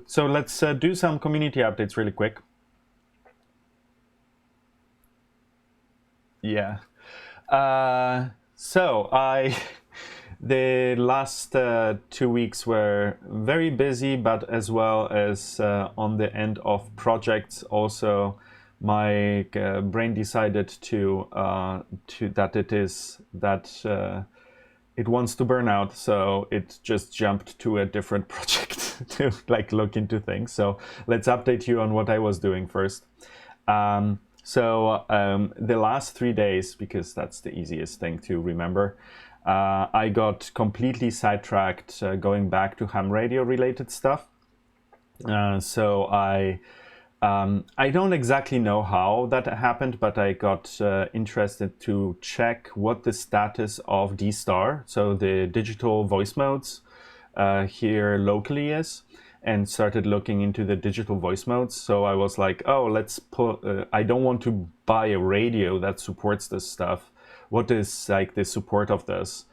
So let's do some community updates really quick. Yeah. So the last 2 weeks were very busy, but as well as on the end of projects, also my brain decided to that it wants to burn out, so it just jumped to a different project to like look into things. So let's update you on what I was doing first. The last 3 days, because that's the easiest thing to remember, I got completely sidetracked going back to ham radio related stuff. I don't exactly know how that happened, but I got interested to check what the status of D-Star, so the digital voice modes here locally is, and started looking into the digital voice modes. So I was like, oh, let's put, I don't want to buy a radio that supports this stuff. What is like the support of this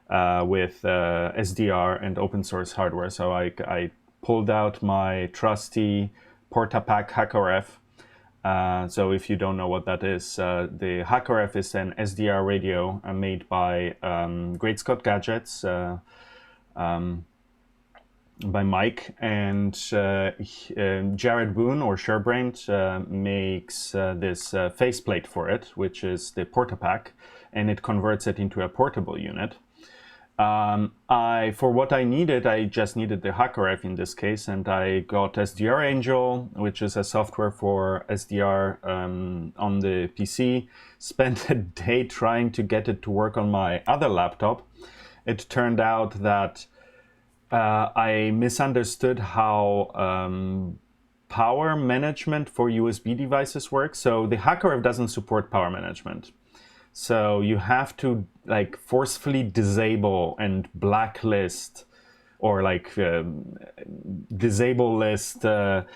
with SDR and open source hardware? So I pulled out my trusty PortaPack HackRF. So if you don't know what that is, the HackRF is an SDR radio made by Great Scott Gadgets, by Mike, and Jared Boone or Sherbrand makes this faceplate for it, which is the PortaPack, and it converts it into a portable unit. For what I needed, I just needed the HackRF in this case, and I got SDR Angel, which is a software for SDR on the PC. Spent a day trying to get it to work on my other laptop. It turned out that I misunderstood how power management for USB devices works. So the HackRF doesn't support power management. So you have to like forcefully disable and blacklist or like disable list the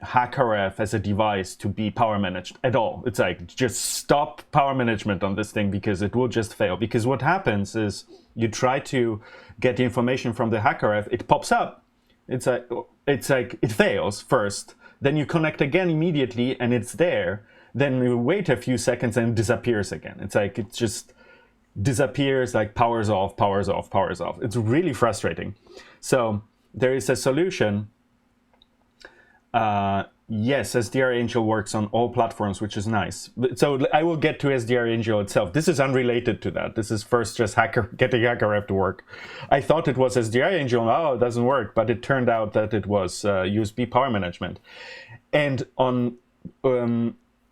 HackRF as a device to be power managed at all. It's like just stop power management on this thing because it will just fail. Because what happens is you try to get the information from the HackRF, it pops up. It's like it fails first, then you connect again immediately and it's there. Then you wait a few seconds and it disappears again. It's like it just disappears, like powers off, powers off, powers off. It's really frustrating. So there is a solution. Yes, SDR Angel works on all platforms, which is nice. So I will get to SDR Angel itself. This is unrelated to that. This is first just getting HackRF to work. I thought it was SDR Angel. Oh, it doesn't work. But it turned out that it was USB power management. And on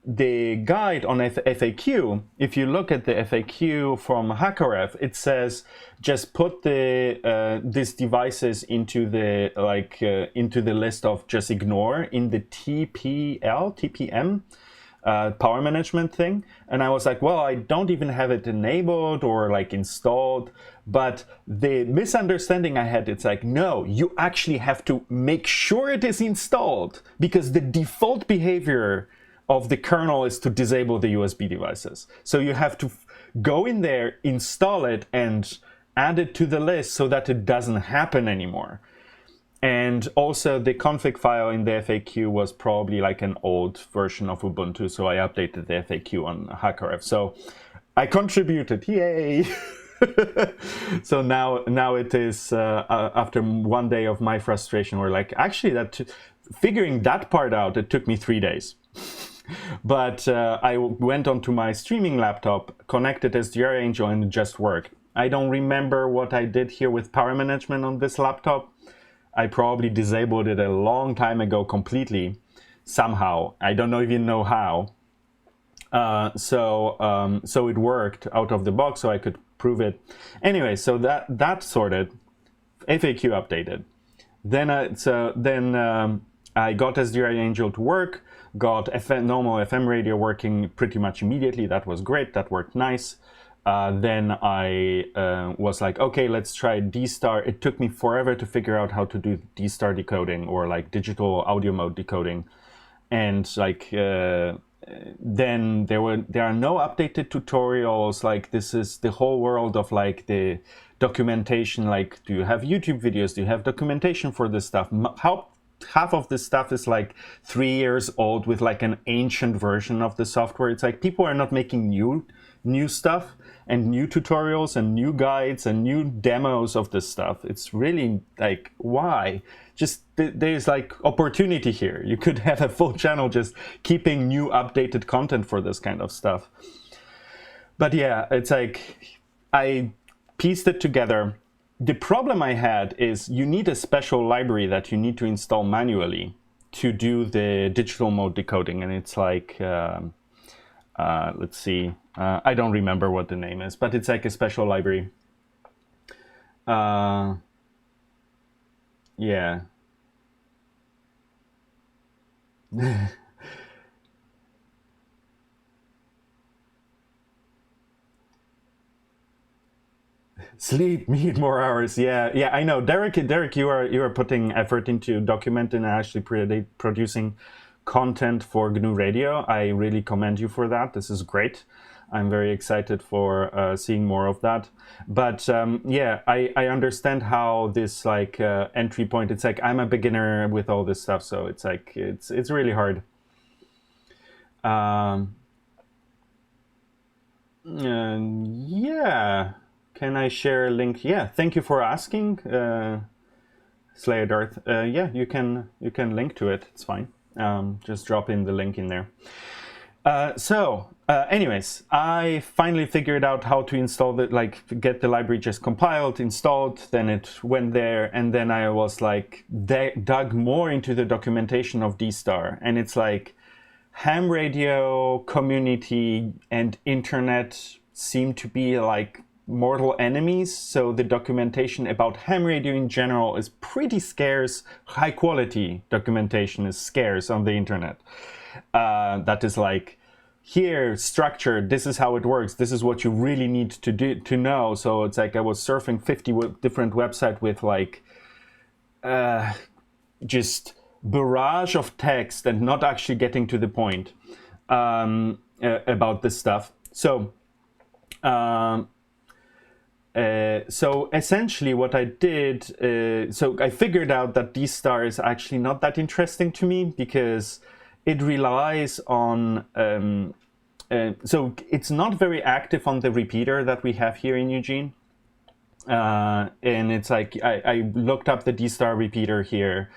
the guide on FAQ, if you look at the FAQ from HackRF, it says just put these devices into the list of just ignore in the TPM power management thing. And I was like, well, I don't even have it enabled or like installed. But the misunderstanding I had, it's like, no, you actually have to make sure it is installed because the default behavior of the kernel is to disable the USB devices. So you have to go in there, install it, and add it to the list so that it doesn't happen anymore. And also the config file in the FAQ was probably like an old version of Ubuntu, so I updated the FAQ on HackRF. So I contributed, yay! So now it is, after one day of my frustration, we're like, actually figuring that part out, it took me 3 days. But I went onto my streaming laptop, connected SDR Angel, and it just worked. I don't remember what I did here with power management on this laptop. I probably disabled it a long time ago completely, somehow. I don't even know how. So it worked out of the box, so I could prove it. Anyway, so that sorted, FAQ updated. Then I got SDR Angel to work, got normal FM radio working pretty much immediately. That was great. That worked nice. Then I was like, okay, let's try D-Star. It took me forever to figure out how to do D-Star decoding or like digital audio mode decoding. And like then there are no updated tutorials. Like, this is the whole world of like the documentation. Like, do you have YouTube videos? Do you have documentation for this stuff? How half of this stuff is like 3 years old with like an ancient version of the software. It's like people are not making new stuff and new tutorials and new guides and new demos of this stuff. It's really like, why? Just there's like opportunity here. You could have a full channel just keeping new updated content for this kind of stuff. But yeah, it's like I pieced it together. The problem I had is you need a special library that you need to install manually to do the digital mode decoding. And it's like, let's see, I don't remember what the name is, but it's like a special library. Yeah. Sleep, need more hours. Yeah, I know. Derek, you are putting effort into documenting and actually producing content for GNU Radio. I really commend you for that. This is great. I'm very excited for seeing more of that. But yeah, I understand how this like entry point. It's like I'm a beginner with all this stuff, so it's like it's really hard. Yeah. Can I share a link? Yeah, thank you for asking, Slayer Darth. Yeah, you can link to it. It's fine. Just drop in the link in there. Anyways, I finally figured out how to install the get the library just compiled, installed. Then it went there, and then I was like dug more into the documentation of D-Star, and it's like ham radio, community, and internet seem to be like mortal enemies. So the documentation about ham radio in general is pretty scarce. High quality documentation is scarce on the internet. That is like, here, structured, this is how it works, this is what you really need to know. So it's like I was surfing 50 different websites with like just barrage of text and not actually getting to the point about this stuff. So essentially what I did, so I figured out that D-Star is actually not that interesting to me because it relies on, so it's not very active on the repeater that we have here in Eugene. And it's like, I looked up the D-Star repeater here.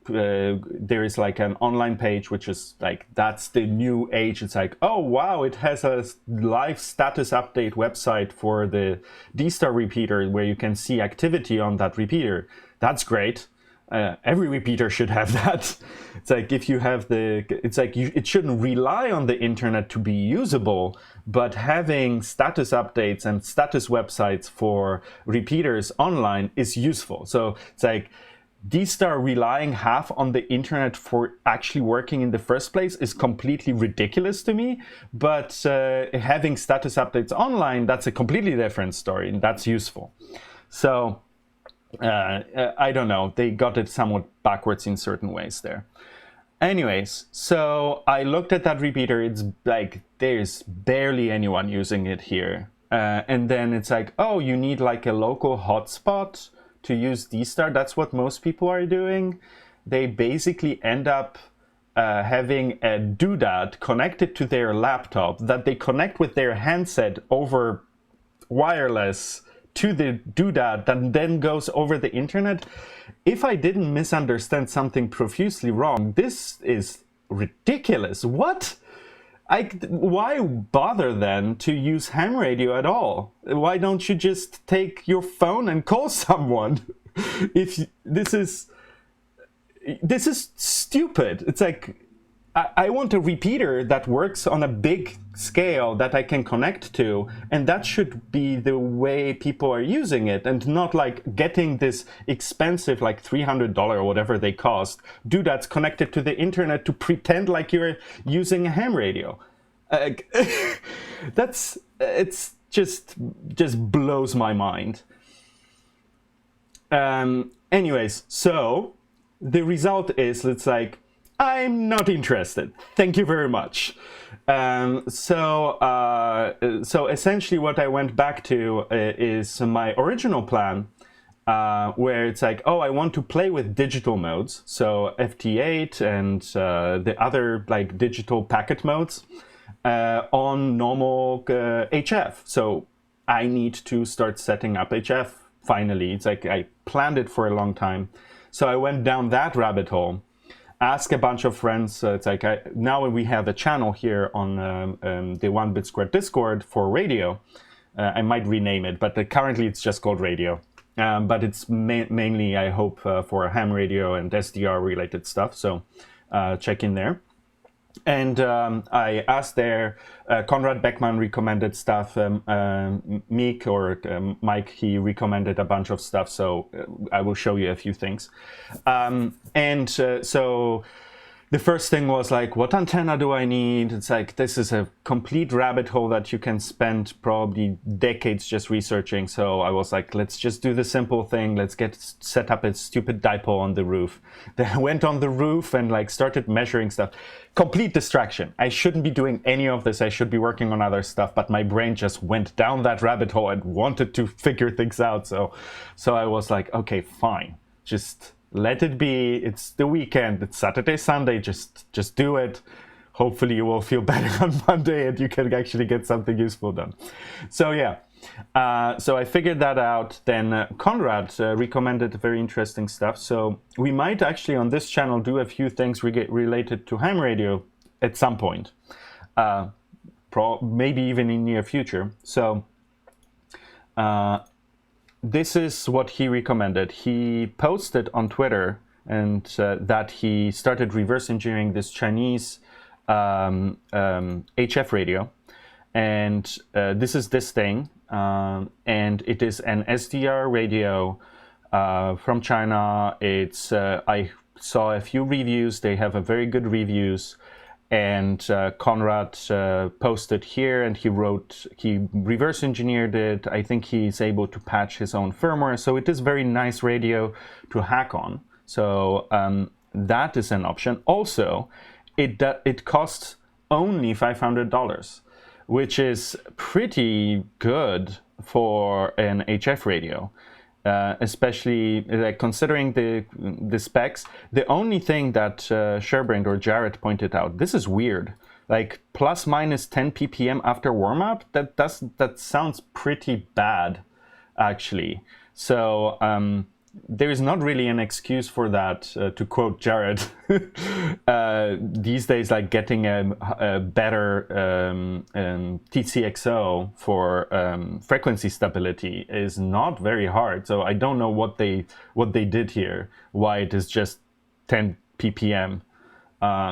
There is like an online page, which is like, that's the new age. It's like, oh wow, it has a live status update website for the D-Star repeater where you can see activity on that repeater. That's great. Every repeater should have that. It's like, if you have it's like it shouldn't rely on the internet to be usable, but having status updates and status websites for repeaters online is useful. So it's like, D-Star relying half on the internet for actually working in the first place is completely ridiculous to me. But having status updates online, that's a completely different story, and that's useful. So I don't know, they got it somewhat backwards in certain ways there. Anyways, so I looked at that repeater. It's like, there's barely anyone using it here. And then it's like, oh, you need like a local hotspot to use D-Star. That's what most people are doing. They basically end up having a doodad connected to their laptop that they connect with their handset over wireless to the doodad that then goes over the internet. If I didn't misunderstand something profusely wrong, this is ridiculous. What? Why bother then to use ham radio at all? Why don't you just take your phone and call someone? If this is stupid. It's like, I want a repeater that works on a big scale that I can connect to, and that should be the way people are using it, and not like getting this expensive, like $300 or whatever they cost, doodads connected to the internet to pretend like you're using a ham radio. It's just blows my mind. Anyways, so the result is, it's like, I'm not interested. Thank you very much. So essentially what I went back to is my original plan, where it's like, oh, I want to play with digital modes, so FT8 and the other like digital packet modes on normal HF. So I need to start setting up HF finally. It's like I planned it for a long time. So I went down that rabbit hole, asked a bunch of friends. It's like now we have a channel here on the 1-Bit Squared Discord for radio. I might rename it, but currently it's just called radio. But it's mainly, I hope, for ham radio and SDR related stuff. So check in there. And I asked there, Konrad Beckmann recommended stuff, Meek or Mike, he recommended a bunch of stuff, so I will show you a few things. So the first thing was like, what antenna do I need? It's like, this is a complete rabbit hole that you can spend probably decades just researching. So I was like, let's just do the simple thing. Let's set up a stupid dipole on the roof. Then I went on the roof and like started measuring stuff. Complete distraction. I shouldn't be doing any of this. I should be working on other stuff, but my brain just went down that rabbit hole and wanted to figure things out. So I was like, okay, fine. Just let it be. It's the weekend. It's Saturday, Sunday. Just do it. Hopefully you will feel better on Monday and you can actually get something useful done. So yeah. So I figured that out. Then Konrad recommended very interesting stuff. So we might actually on this channel do a few things related to ham radio at some point. Maybe even in near future. So this is what he recommended. He posted on Twitter and that he started reverse engineering this Chinese HF radio. And this is this thing. And it is an SDR radio from China. It's I saw a few reviews. They have a very good reviews. And Konrad posted here, and he reverse engineered it. I think he's able to patch his own firmware. So it is very nice radio to hack on. So that is an option. Also, it costs only $500, which is pretty good for an HF radio. Especially considering the specs. The only thing that Sherbrand or Jarrett pointed out, this is weird, like plus minus 10 ppm after warm-up, that sounds pretty bad actually. So there is not really an excuse for that, to quote Jarrett. These days, like getting a better TCXO for frequency stability is not very hard. So I don't know what they did here, why it is just 10 ppm.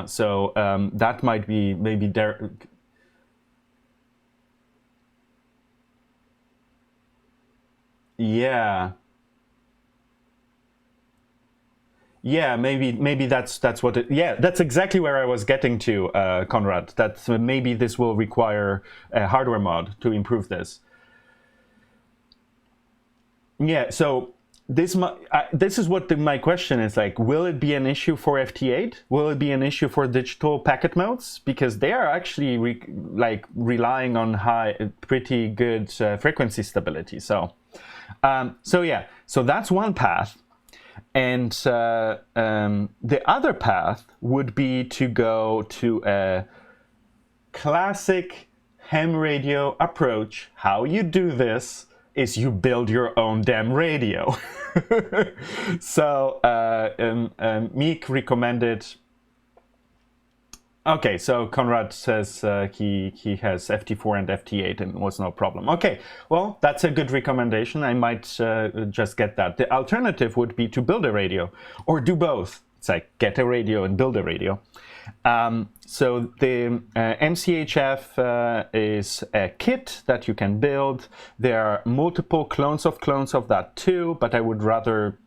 So that might be maybe yeah. Yeah, maybe that's what it. Yeah, that's exactly where I was getting to, Konrad. That maybe this will require a hardware mod to improve this. Yeah, so this is what my question is like. Will it be an issue for FT8? Will it be an issue for digital packet modes? Because they are actually relying on pretty good frequency stability. So yeah, so that's one path. And the other path would be to go to a classic ham radio approach. How you do this is you build your own damn radio. So Meek recommended. Okay, so Konrad says he has FT4 and FT8 and it was no problem. Okay, well, that's a good recommendation. I might just get that. The alternative would be to build a radio or do both. It's like get a radio and build a radio. So the MCHF is a kit that you can build. There are multiple clones of that too, but I would rather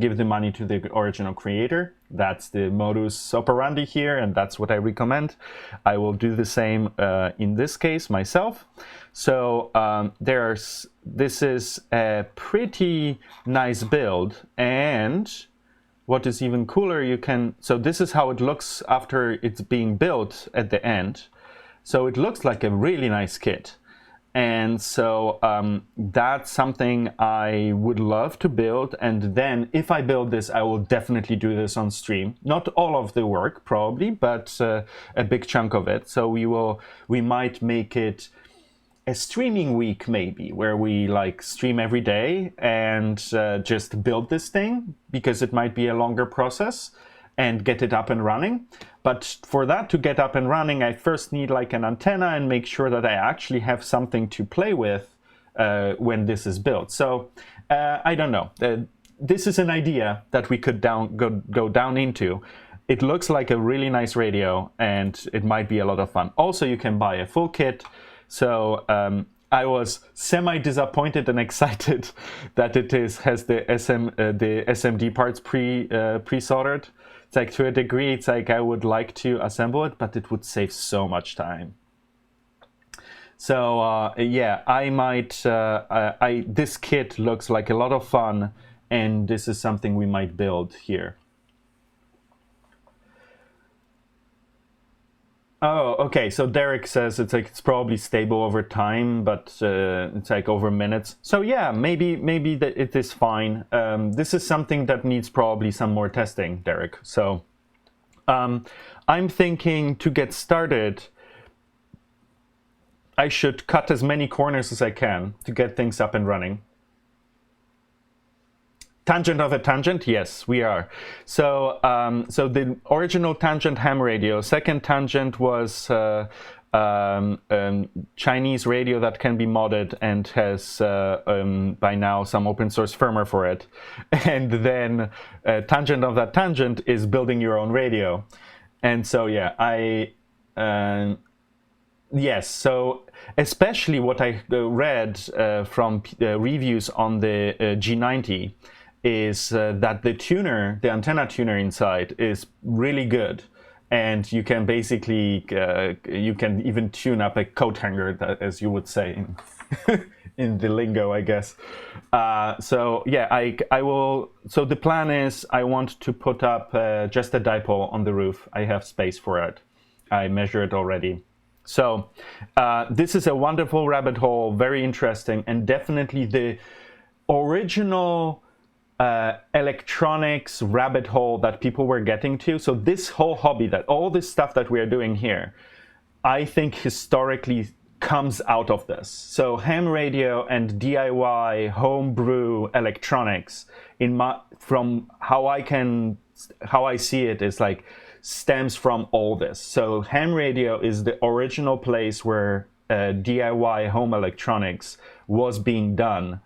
give the money to the original creator. That's the modus operandi here, and that's what I recommend. I will do the same in this case myself. So this is a pretty nice build, and what is even cooler, so this is how it looks after it's being built at the end. So it looks like a really nice kit. And so that's something I would love to build. And then if I build this, I will definitely do this on stream. Not all of the work, probably, but a big chunk of it. So we might make it a streaming week, maybe, where we like stream every day and just build this thing, because it might be a longer process, and get it up and running. But for that to get up and running, I first need like an antenna and make sure that I actually have something to play with when this is built. So I don't know. This is an idea that we could go down into. It looks like a really nice radio, and it might be a lot of fun. Also, you can buy a full kit. So I was semi-disappointed and excited that it has the SMD parts pre-soldered. It's like, to a degree, it's like I would like to assemble it, but it would save so much time. So yeah, I might. This kit looks like a lot of fun, and this is something we might build here. Oh, okay. So Derek says it's probably stable over time, but it's like over minutes. So yeah, maybe that it is fine. This is something that needs probably some more testing, Derek. So I'm thinking, to get started, I should cut as many corners as I can to get things up and running. Tangent of a tangent, yes, we are. So, so the original tangent ham radio. Second tangent was Chinese radio that can be modded and has by now some open source firmware for it. And then tangent of that tangent is building your own radio. And so yeah, yes, so especially what I read from reviews on the G90 is that the antenna tuner inside is really good, and you can basically you can even tune up a coat hanger, as you would say in the lingo, I guess. So yeah, I will. So the plan is I want to put up just a dipole on the roof. I have space for it. I measured already. So this is a wonderful rabbit hole, very interesting, and definitely the original electronics rabbit hole that people were getting to. So this whole hobby, that all this stuff that we are doing here, I think historically comes out of this. So ham radio and DIY homebrew electronics, from how I see it, is like stems from all this. So ham radio is the original place where DIY home electronics was being done.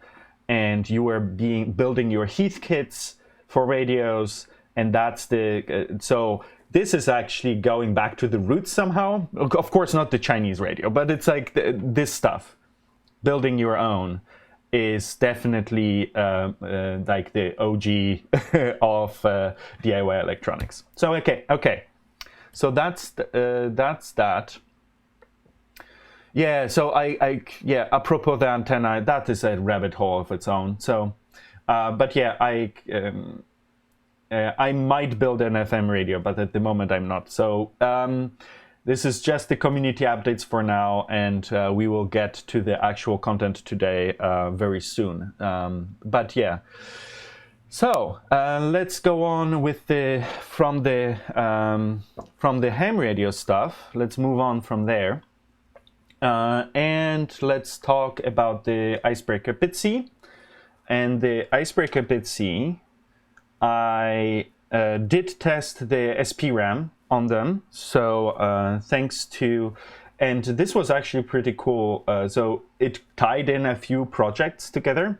And you were building your Heath kits for radios, and that's so this is actually going back to the roots somehow. Of course, not the Chinese radio, but it's like this stuff. Building your own is definitely like the OG of DIY electronics. So okay, so that's that. Yeah, so yeah, apropos the antenna, that is a rabbit hole of its own. So, but yeah, I might build an FM radio, but at the moment I'm not. So this is just the community updates for now, and we will get to the actual content today very soon. But yeah, so let's go on with from the ham radio stuff. Let's move on from there. And let's talk about the Icebreaker BitC. And the Icebreaker BitC, I did test the SPRAM on them. So thanks to, and this was actually pretty cool. So it tied in a few projects together.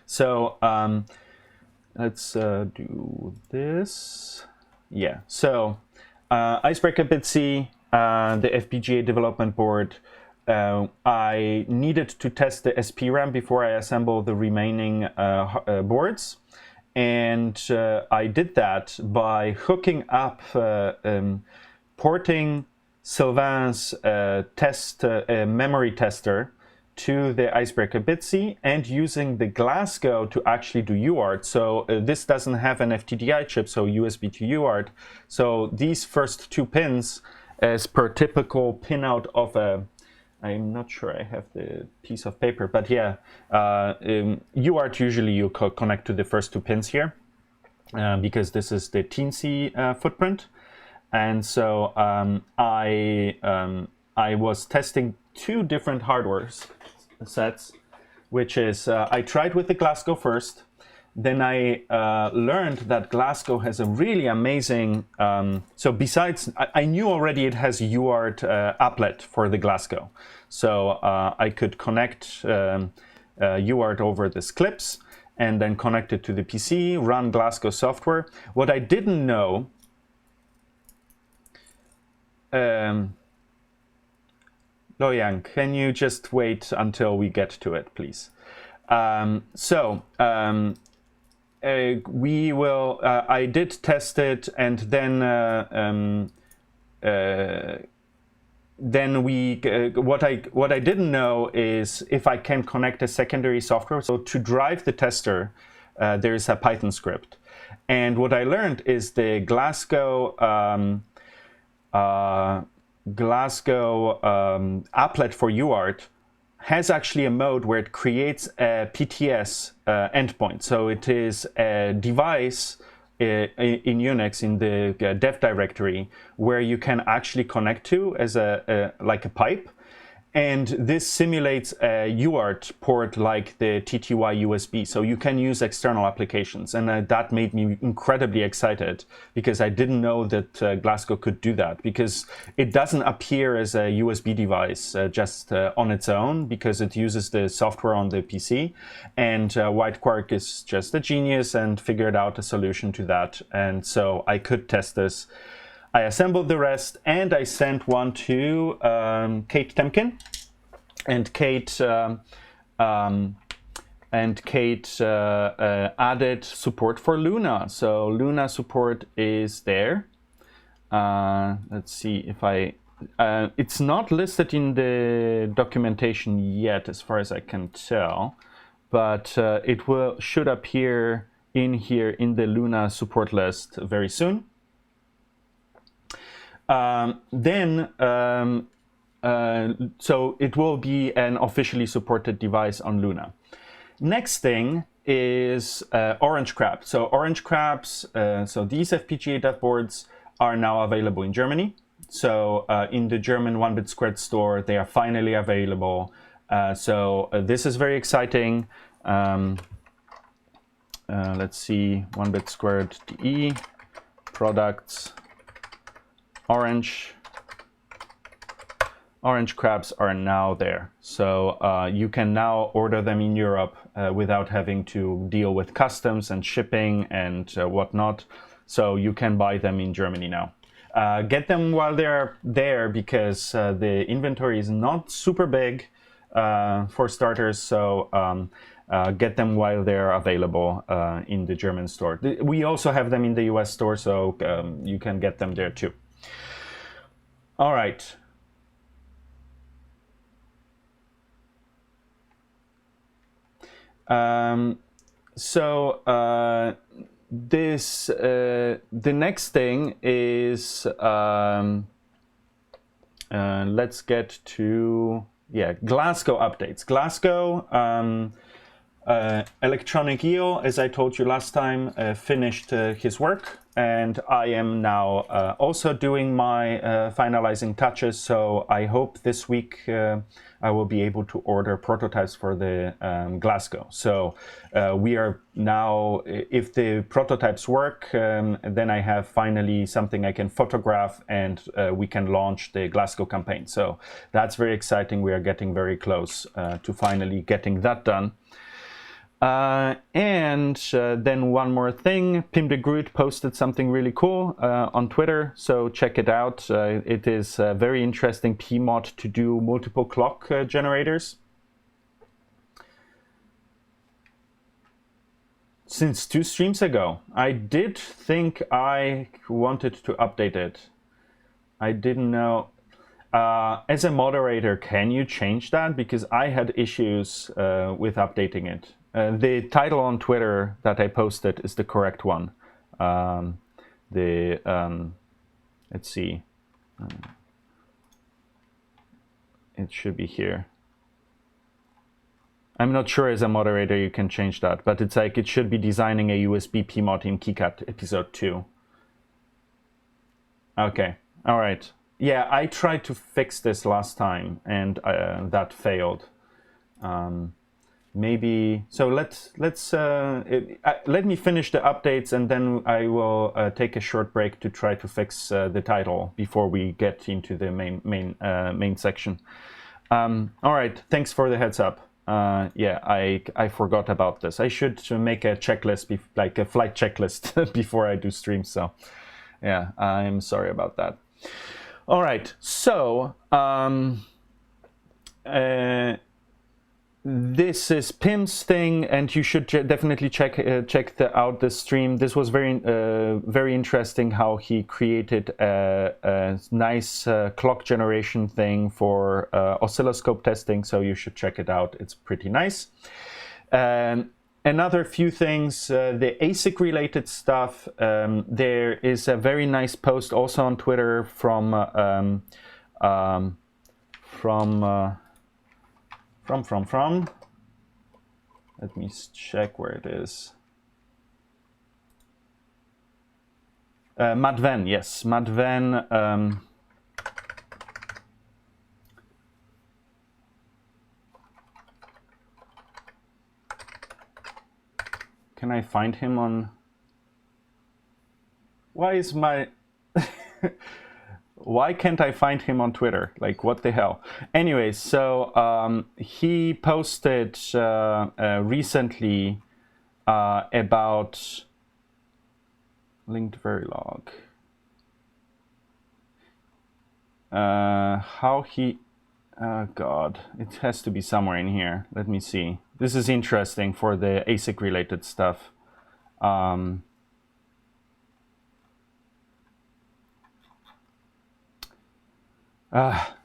So let's do this. Yeah, so Icebreaker BitC, the FPGA development board. I needed to test the SPRAM before I assemble the remaining boards, and I did that by hooking up, porting Sylvain's memory tester to the icebreaker bitsy and using the Glasgow to actually do UART. So this doesn't have an FTDI chip, so USB to UART. So these first 2 pins, as per typical pinout of a, I'm not sure I have the piece of paper, but yeah, UART usually you connect to the first 2 pins here because this is the teensy footprint. And so I was testing 2 different hardware sets, which is I tried with the Glasgow first. Then I learned that Glasgow has a really amazing, so besides, I knew already it has UART applet for the Glasgow. So I could connect UART over this clips and then connect it to the PC, run Glasgow software. What I didn't know, Loyang, can you just wait until we get to it, please? We will. I did test it, and then we. What I didn't know is if I can connect a secondary software. So to drive the tester, there is a Python script, and what I learned is the Glasgow. Applet for UART has actually a mode where it creates a PTS endpoint. So it is a device in Unix in the dev directory where you can actually connect to as like a pipe. And this simulates a UART port like the TTY USB. So you can use external applications. And that made me incredibly excited because I didn't know that Glasgow could do that, because it doesn't appear as a USB device just on its own, because it uses the software on the PC. And White Quark is just a genius and figured out a solution to that. And so I could test this. I assembled the rest, and I sent one to Kate Temkin, and Kate added support for Luna. So Luna support is there. Let's see if it's not listed in the documentation yet, as far as I can tell, but it should appear in here in the Luna support list very soon. So it will be an officially supported device on Luna. Next thing is Orange Crab. So Orange Crabs, so these FPGA dev boards are now available in Germany. So in the German 1-bit squared store, they are finally available. So this is very exciting. Let's see, 1-bit squared DE, products, Orange Crabs are now there. So you can now order them in Europe without having to deal with customs and shipping and whatnot. So you can buy them in Germany now. Get them while they're there, because the inventory is not super big for starters. So get them while they're available in the German store. We also have them in the US store, so you can get them there too. All right. The next thing is let's get to Glasgow updates. Glasgow, Electronic Eel, as I told you last time, finished his work, and I am now also doing my finalizing touches. So I hope this week I will be able to order prototypes for the Glasgow. So we are now, if the prototypes work, then I have finally something I can photograph, and we can launch the Glasgow campaign. So that's very exciting. We are getting very close to finally getting that done. Then one more thing, Pim de Groot posted something really cool on Twitter, so check it out. It is a very interesting PMod to do multiple clock generators. Since 2 streams ago, I did think I wanted to update it. I didn't know. As a moderator, can you change that? Because I had issues with updating it. The title on Twitter that I posted is the correct one. Let's see. It should be here. I'm not sure as a moderator you can change that, but it's like it should be designing a USB pmod in KiCad episode 2. Okay, all right. Yeah, I tried to fix this last time and that failed. Maybe so. Let me finish the updates and then I will take a short break to try to fix the title before we get into the main section. All right. Thanks for the heads up. Yeah, I forgot about this. I should make a checklist, like a flight checklist, before I do streams. So, yeah, I'm sorry about that. All right. So, this is Pim's thing, and you should definitely check out the stream. This was very interesting how he created a nice clock generation thing for oscilloscope testing. So you should check it out. It's pretty nice. Another few things, the ASIC related stuff. There is a very nice post also on Twitter from. Let me check where it is. Matt Venn, yes, Matt Venn. Can I find him on? Why is my? Why can't I find him on Twitter? Like, what the hell? Anyways, so he posted recently about linked Verilog. How he... God, it has to be somewhere in here. Let me see. This is interesting for the ASIC related stuff.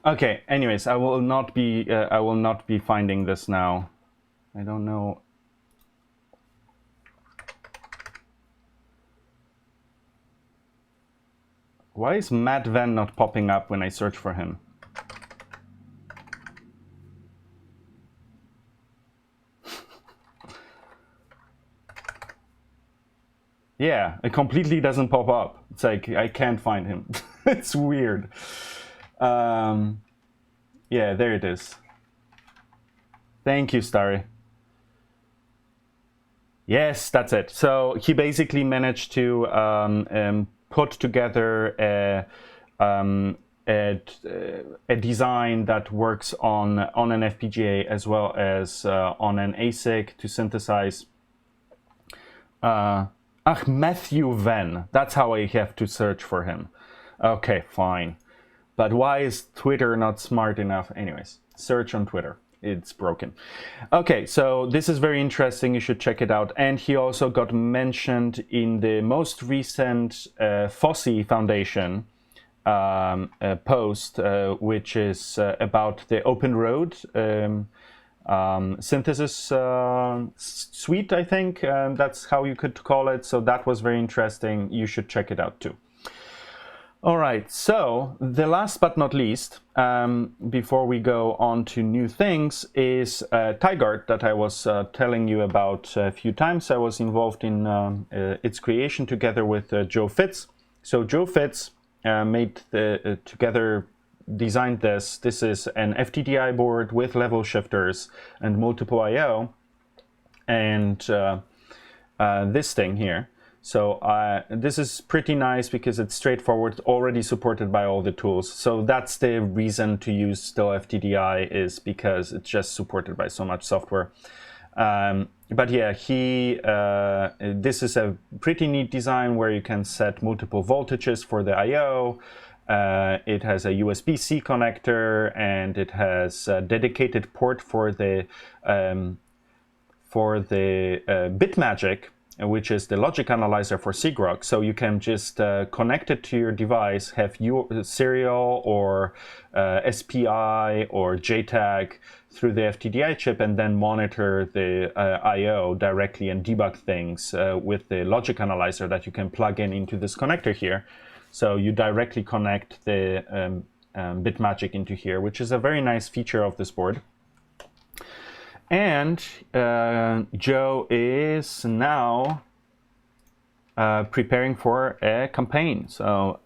Okay. Anyways, I will not be finding this now. I don't know. Why is Matt Venn not popping up when I search for him? Yeah, it completely doesn't pop up. It's like I can't find him. It's weird. Yeah, there it is. Thank you, Starry. Yes, that's it. So he basically managed to put together a design that works on an FPGA as well as on an ASIC to synthesize. Matthew Venn. That's how I have to search for him. Okay, fine. But why is Twitter not smart enough? Anyways, search on Twitter. It's broken. Okay, so this is very interesting. You should check it out. And he also got mentioned in the most recent FOSSI Foundation post, which is about the Open Road synthesis suite, I think. That's how you could call it. So that was very interesting. You should check it out too. All right, so the last but not least, before we go on to new things, is Tigard that I was telling you about a few times. I was involved in its creation together with Joe Fitz. So Joe Fitz designed this. This is an FTDI board with level shifters and multiple I/O, and this thing here. So this is pretty nice because it's straightforward, already supported by all the tools. So that's the reason to use still FTDI, is because it's just supported by so much software. But yeah, this is a pretty neat design where you can set multiple voltages for the I/O. It has a USB-C connector, and it has a dedicated port for the bit magic. which is the logic analyzer for SIGROC. So you can just connect it to your device, have your serial or SPI or JTAG through the FTDI chip, and then monitor the I/O directly and debug things with the logic analyzer that you can plug in into this connector here. So you directly connect the BitMagic into here, which is a very nice feature of this board. And Joe is now preparing for a campaign. So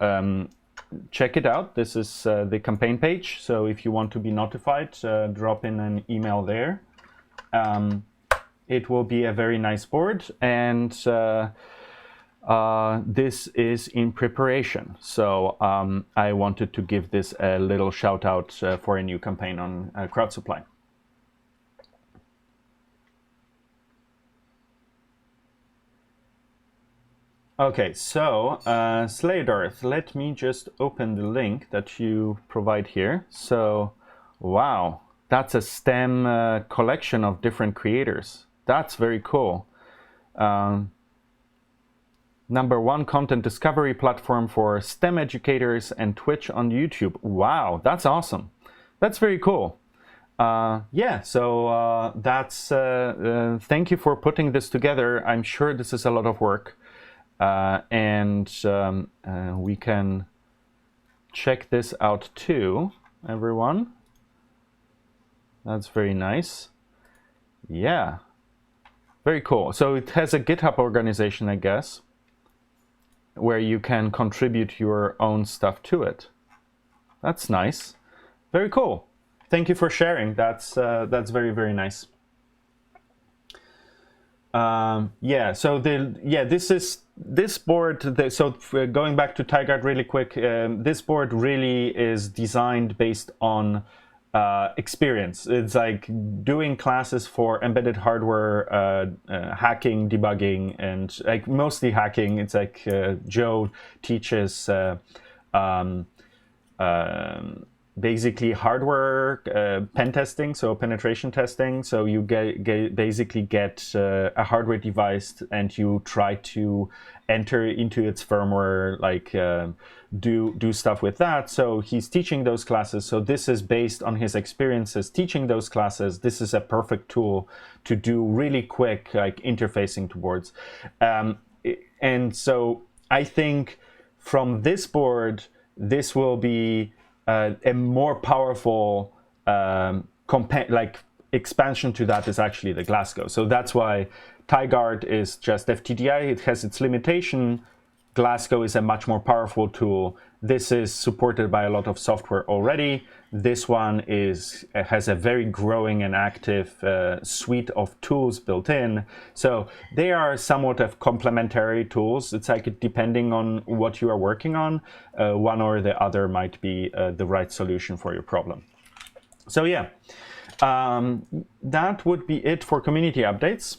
check it out. This is the campaign page. So if you want to be notified, drop in an email there. It will be a very nice board, and this is in preparation. So I wanted to give this a little shout out for a new campaign on crowd supply. Okay, so Slayed Earth, let me just open the link that you provide here. So, wow, that's a STEM collection of different creators. That's very cool. #1 content discovery platform for STEM educators and Twitch on YouTube. Wow, that's awesome. That's very cool. Yeah, so that's thank you for putting this together. I'm sure this is a lot of work. And we can check this out too, everyone. That's very nice. Yeah, very cool. So it has a GitHub organization, I guess, where you can contribute your own stuff to it. That's nice. Very cool. Thank you for sharing. That's very, very nice. Yeah, so this board, so going back to TiGuard really quick, this board really is designed based on experience. It's like doing classes for embedded hardware, hacking, debugging, and like mostly hacking. It's like Joe teaches basically hardware pen testing, so penetration testing. So you basically get a hardware device and you try to enter into its firmware, like do stuff with that. So he's teaching those classes. So this is based on his experiences teaching those classes. This is a perfect tool to do really quick, like interfacing to boards. And so I think from this board, this will be a more powerful expansion to that is actually the Glasgow. So that's why TiGuard is just FTDI. It has its limitation. Glasgow is a much more powerful tool. This is supported by a lot of software already. This one has a very growing and active suite of tools built in. So they are somewhat of complementary tools. It's like depending on what you are working on, one or the other might be the right solution for your problem. So yeah, that would be it for community updates.